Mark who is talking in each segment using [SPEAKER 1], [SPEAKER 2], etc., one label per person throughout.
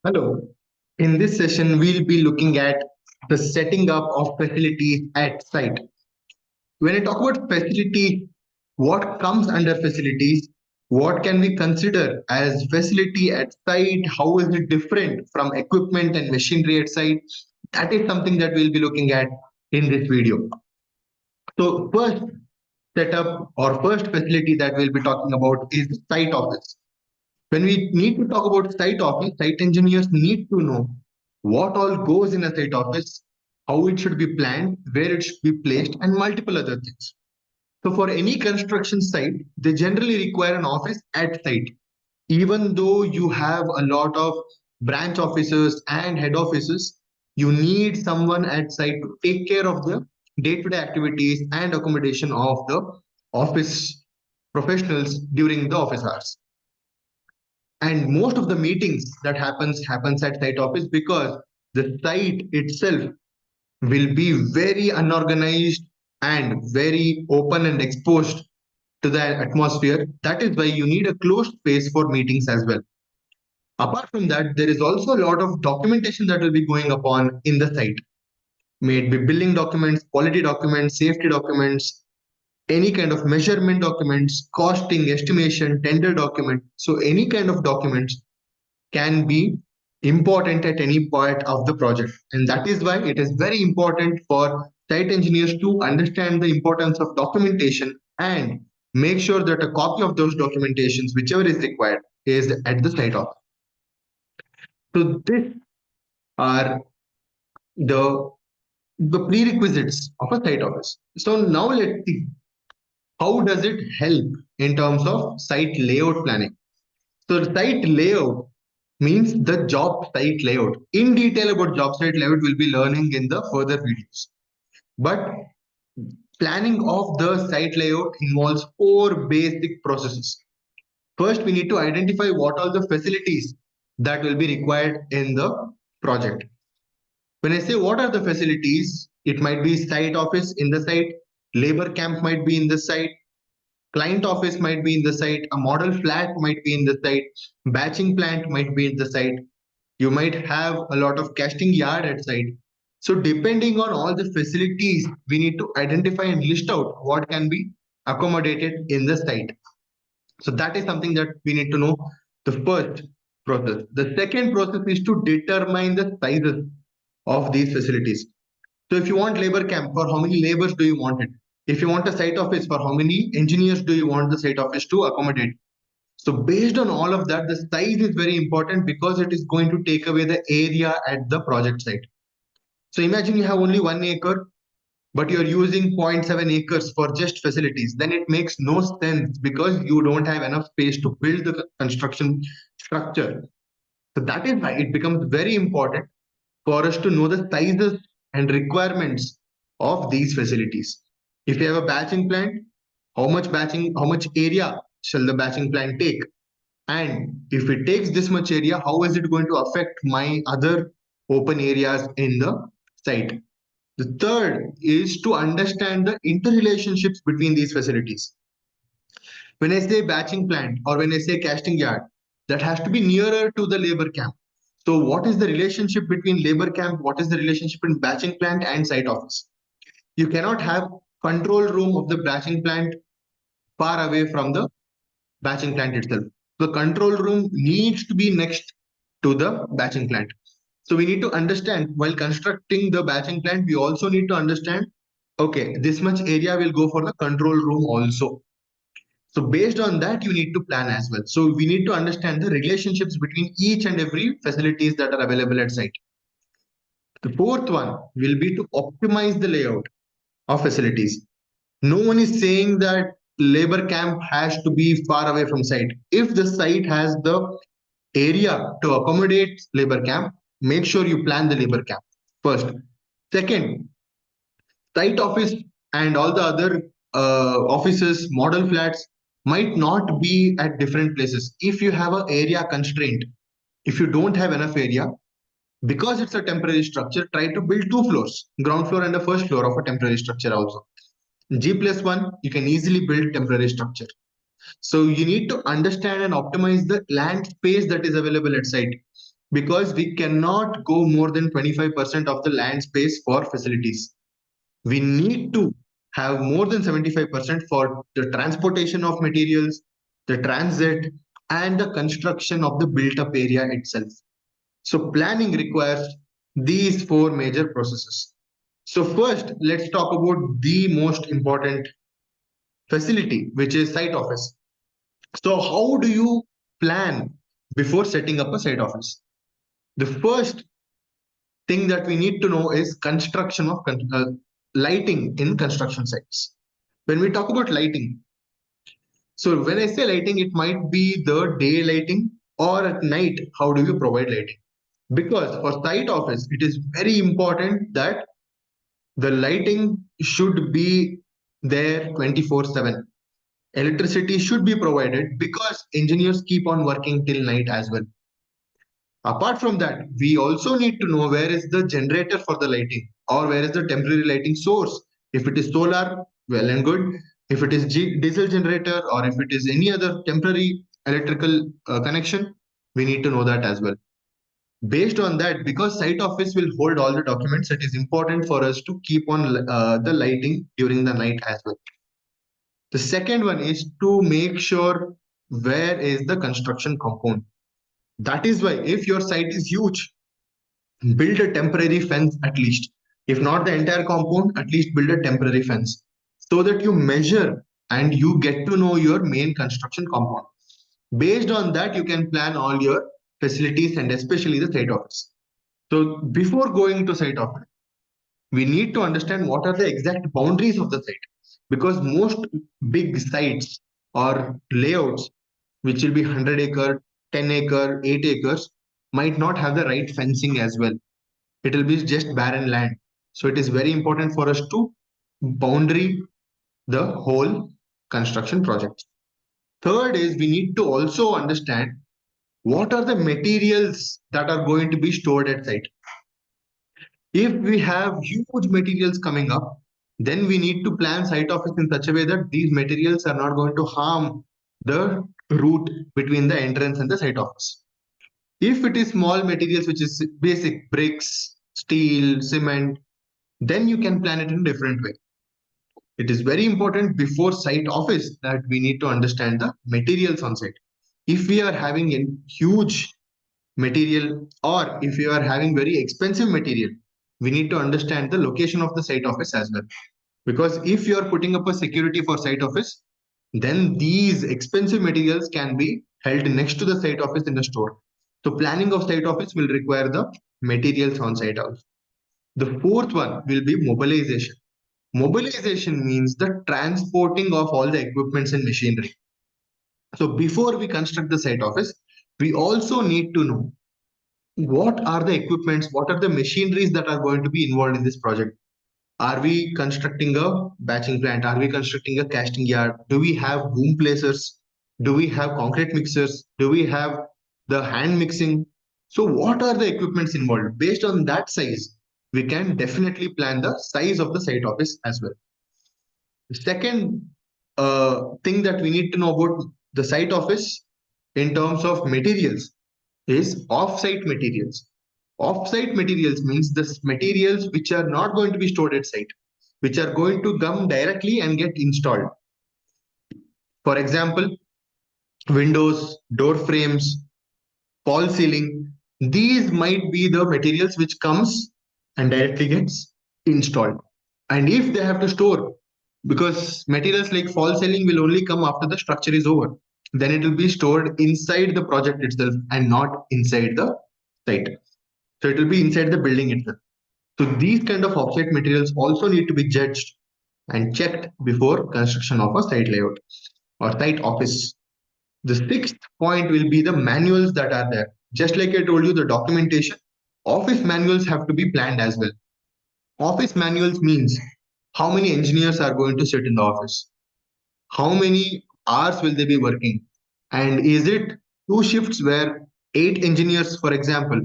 [SPEAKER 1] Hello. In this session, we'll be looking at the setting up of facilities at site. When I talk about facility, what comes under facilities? What can we consider as facility at site? How is it different from equipment and machinery at site? That is something that we'll be looking at in this video. So first setup or first facility that we'll be talking about is site office. When we need to talk about site office, site engineers need to know what all goes in a site office, how it should be planned, where it should be placed, and multiple other things. So for any construction site, they generally require an office at site. Even though you have a lot of branch officers and head offices, you need someone at site to take care of the day-to-day activities and accommodation of the office professionals during the office hours. And most of the meetings that happens at site office because the site itself will be very unorganized and very open and exposed to the atmosphere. That is why you need a closed space for meetings as well. Apart from that, there is also a lot of documentation that will be going upon in the site. May it be billing documents, quality documents, safety documents, any kind of measurement documents, costing, estimation, tender document. So any kind of documents can be important at any point of the project. And that is why it is very important for site engineers to understand the importance of documentation and make sure that a copy of those documentations, whichever is required, is at the site office. So these are the the prerequisites of a site office. So now let's see how does it help in terms of site layout planning. So site layout means the job site layout. In detail about job site layout we'll be learning in the further videos. But planning of the site layout involves four basic processes. First, we need to identify what are the facilities that will be required in the project. When I say what are the facilities, it might be site office in the site, labor camp might be in the site, client office might be in the site, a model flat might be in the site, batching plant might be in the site. You might have a lot of casting yard at site. So depending on all the facilities, we need to identify and list out what can be accommodated in the site. So that is something that we need to know, the first process. The second process is to determine the sizes of these facilities. So if you want labor camp, for how many labors do you want it? If you want a site office, for how many engineers do you want the site office to accommodate? So based on all of that, the size is very important because it is going to take away the area at the project site. So imagine you have only 1 acre, but you're using zero point 0.7 acres for just facilities. Then it makes no sense because you don't have enough space to build the construction structure. So that is why it becomes very important for us to know the sizes and requirements of these facilities. If you have a batching plant, how much area shall the batching plant take? And if it takes this much area, how is it going to affect my other open areas in the site? The third is to understand the interrelationships between these facilities. When I say batching plant or when I say casting yard, that has to be nearer to the labor camp. So what is the relationship between labor camp? What is the relationship in batching plant and site office? You cannot have control room of the batching plant far away from the batching plant itself. The control room needs to be next to the batching plant. So we need to understand while constructing the batching plant, we also need to understand, okay, this much area will go for the control room also. So based on that, you need to plan as well. So we need to understand the relationships between each and every facilities that are available at site. The fourth one will be to optimize the layout of facilities. No one is saying that labor camp has to be far away from site. If the site has the area to accommodate labor camp, make sure you plan the labor camp first. Second, site office and all the other offices, model flats might not be at different places. If you have an area constraint, if you don't have enough area, because it's a temporary structure, try to build two floors, ground floor and the first floor of a temporary structure also. G+1, you can easily build temporary structure. So you need to understand and optimize the land space that is available at site. because we cannot go more than 25% of the land space for facilities. We need to have more than 75% for the transportation of materials, the transit, and the construction of the built up area itself. So planning requires these four major processes. So first, let's talk about the most important facility, which is site office. So how do you plan before setting up a site office? The first thing that we need to know is construction of lighting in construction sites. When we talk about lighting, so when I say lighting, it might be the day lighting or at night. How do you provide lighting? Because for site office, it is very important that the lighting should be there 24/7. Electricity should be provided because engineers keep on working till night as well. Apart from that, we also need to know where is the generator for the lighting or where is the temporary lighting source. If it is solar, well and good. If it is diesel generator or if it is any other temporary electrical connection, we need to know that as well. Based on that, because site office will hold all the documents, it is important for us to keep on the lighting during the night as well. The second one is to make sure where is the construction compound. That is why if your site is huge, build a temporary fence at least. If not the entire compound, at least build a temporary fence so that you measure and you get to know your main construction compound. Based on that, you can plan all your facilities and especially the site office. So before going to site office, we need to understand what are the exact boundaries of the site, because most big sites or layouts, which will be 100-acre, 10-acre, 8 acres, might not have the right fencing as well. It will be just barren land. So it is very important for us to boundary the whole construction project. Third is we need to also understand what are the materials that are going to be stored at site. If we have huge materials coming up, then we need to plan site office in such a way that these materials are not going to harm the route between the entrance and the site office. If it is small materials, which is basic bricks, steel, cement, then you can plan it in a different way. It is very important before site office that we need to understand the materials on site. If we are having a huge material or if you are having very expensive material, we need to understand the location of the site office as well. Because if you are putting up a security for site office, then these expensive materials can be held next to the site office in the store. So planning of site office will require the materials on site also. The fourth one will be mobilization. Mobilization means the transporting of all the equipments and machinery. So before we construct the site office, we also need to know what are the equipments, what are the machineries that are going to be involved in this project. Are we constructing a batching plant? Are we constructing a casting yard? Do we have boom placers? Do we have concrete mixers? Do we have the hand mixing? So what are the equipments involved? Based on that size, we can definitely plan the size of the site office as well. The second thing that we need to know about the site office in terms of materials is off-site materials. Off-site materials means the materials which are not going to be stored at site, which are going to come directly and get installed. For example, windows, door frames, false ceiling. These might be the materials which comes and directly gets installed. And if they have to store, because materials like false ceiling will only come after the structure is over, then it will be stored inside the project itself and not inside the site. So it will be inside the building itself. So these kind of offsite materials also need to be judged and checked before construction of a site layout or site office. The sixth point will be the manuals that are there. Just like I told you, the documentation, office manuals have to be planned as well. Office manuals means how many engineers are going to sit in the office, how many hours will they be working, and is it two shifts where 8 engineers, for example,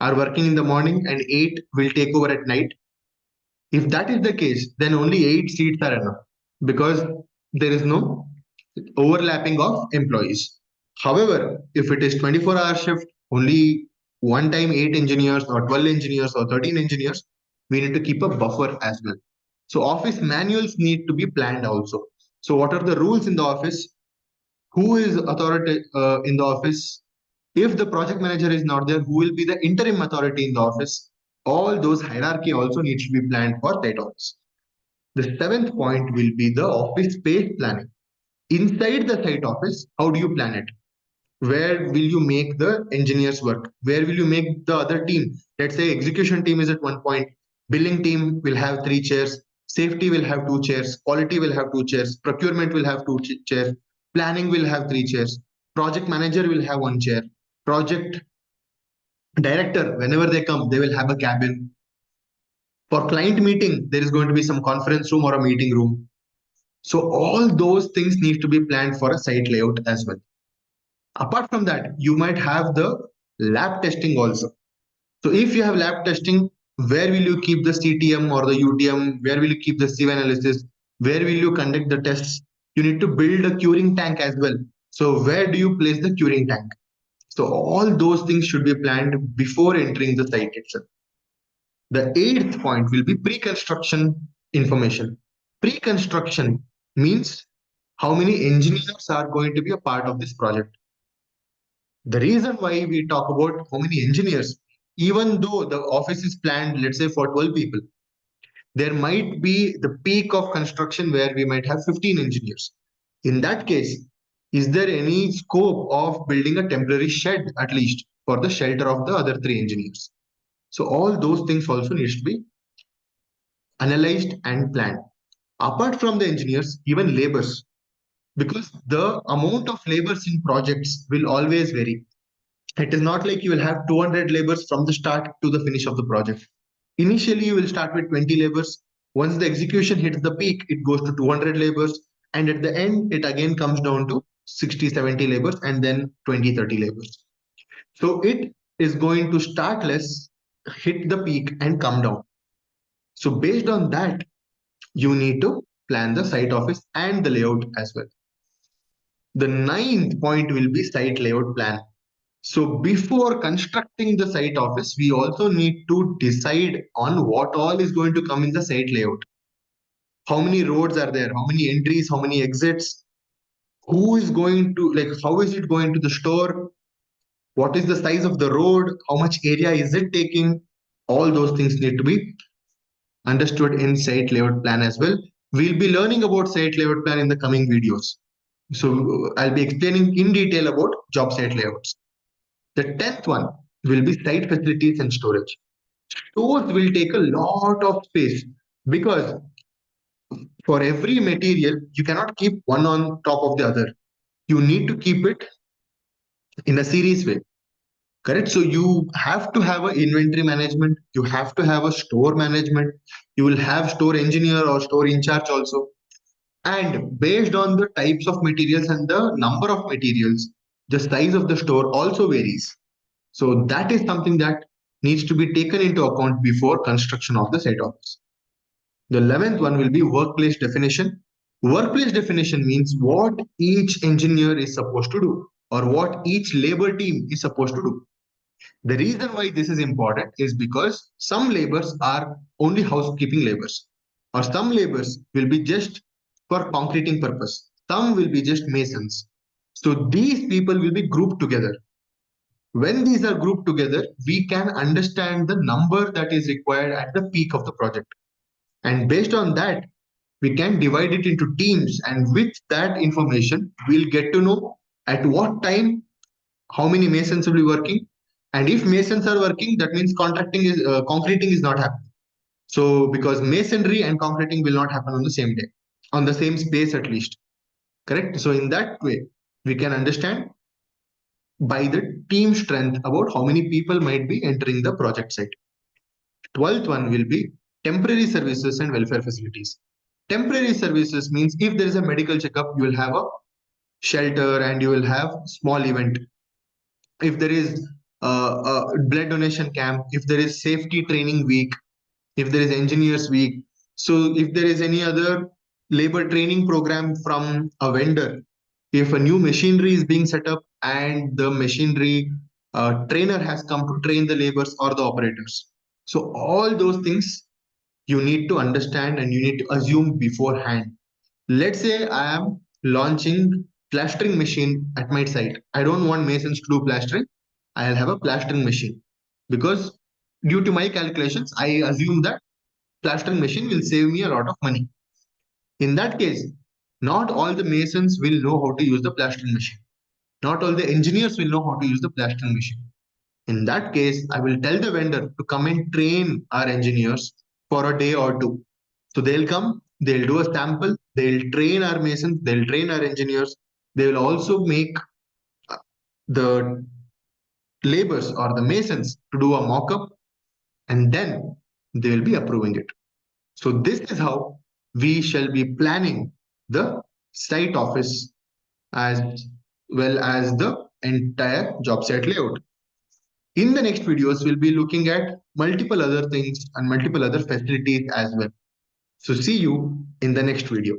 [SPEAKER 1] are working in the morning and 8 will take over at night. If that is the case, then only 8 seats are enough because there is no overlapping of employees. However, if it is 24-hour shift, only one time 8 engineers or 12 engineers or 13 engineers, we need to keep a buffer as well. So office manuals need to be planned also. So what are the rules in the office? Who is authority in the office? If the project manager is not there, who will be the interim authority in the office? All those hierarchy also needs to be planned for site office. The seventh point will be the office space planning. Inside the site office, how do you plan it? Where will you make the engineers work? Where will you make the other team? Let's say execution team is at one point, billing team will have 3 chairs, safety will have 2 chairs, quality will have 2 chairs, procurement will have chairs, planning will have 3 chairs, project manager will have 1 chair, project director, whenever they come, they will have a cabin. For client meeting, there is going to be some conference room or a meeting room. So all those things need to be planned for a site layout as well. Apart from that, you might have the lab testing also. So if you have lab testing, where will you keep the CTM or the UTM? Where will you keep the sieve analysis? Where will you conduct the tests? You need to build a curing tank as well. So where do you place the curing tank? So all those things should be planned before entering the site itself. The eighth point will be pre-construction information. Pre-construction means how many engineers are going to be a part of this project. The reason why we talk about how many engineers, even though the office is planned, let's say for 12 people, there might be the peak of construction where we might have 15 engineers. In that case, is there any scope of building a temporary shed at least for the shelter of the other 3 engineers? So all those things also needs to be analyzed and planned. Apart from the engineers, even laborers, because the amount of laborers in projects will always vary. It is not like you will have 200 laborers from the start to the finish of the project. Initially, you will start with 20 laborers. Once the execution hits the peak, it goes to 200 laborers. And at the end, it again comes down to 60, 70 laborers and then 20, 30 laborers. So it is going to start less, hit the peak and come down. So based on that, you need to plan the site office and the layout as well. The ninth point will be site layout plan. So before constructing the site office, we also need to decide on what all is going to come in the site layout. How many roads are there? How many entries? How many exits? Who is going to, like, how is it going to the store? What is the size of the road? How much area is it taking? All those things need to be understood in site layout plan as well. We'll be learning about site layout plan in the coming videos. So I'll be explaining in detail about job site layouts. The 10th one will be site facilities and storage. Stores will take a lot of space because for every material, you cannot keep one on top of the other. You need to keep it in a series way. Correct. So you have to have an inventory management. You have to have a store management. You will have store engineer or store in charge also. And based on the types of materials and the number of materials, the size of the store also varies. So that is something that needs to be taken into account before construction of the site office. The 11th one will be workplace definition. Workplace definition means what each engineer is supposed to do or what each labor team is supposed to do. The reason why this is important is because some laborers are only housekeeping laborers, or some laborers will be just for concreting purpose. Some will be just masons. So these people will be grouped together. When these are grouped together, we can understand the number that is required at the peak of the project. And based on that, we can divide it into teams. And with that information, we'll get to know at what time, how many masons will be working. And if masons are working, that means concreting is not happening. So because masonry and concreting will not happen on the same day, on the same space at least. Correct. So in that way, we can understand by the team strength about how many people might be entering the project site. 12th one will be temporary services and welfare facilities. Temporary services means if there is a medical checkup, you will have a shelter and you will have small event. If there is a blood donation camp, if there is safety training week, if there is engineers week, so if there is any other labor training program from a vendor, if a new machinery is being set up and the machinery a trainer has come to train the laborers or the operators. So all those things you need to understand and you need to assume beforehand. Let's say I am launching plastering machine at my site. I don't want masons to do plastering. I'll have a plastering machine because due to my calculations, I assume that plastering machine will save me a lot of money. In that case, not all the masons will know how to use the plastering machine. Not all the engineers will know how to use the plastering machine. In that case, I will tell the vendor to come and train our engineers for a day or two. So they'll come, they'll do a sample, they'll train our masons, they'll train our engineers. They will also make the laborers or the masons to do a mock-up, and then they will be approving it. So this is how we shall be planning the site office as well as the entire job site layout. In the next videos, we'll be looking at multiple other things and multiple other facilities as well. So see you in the next video.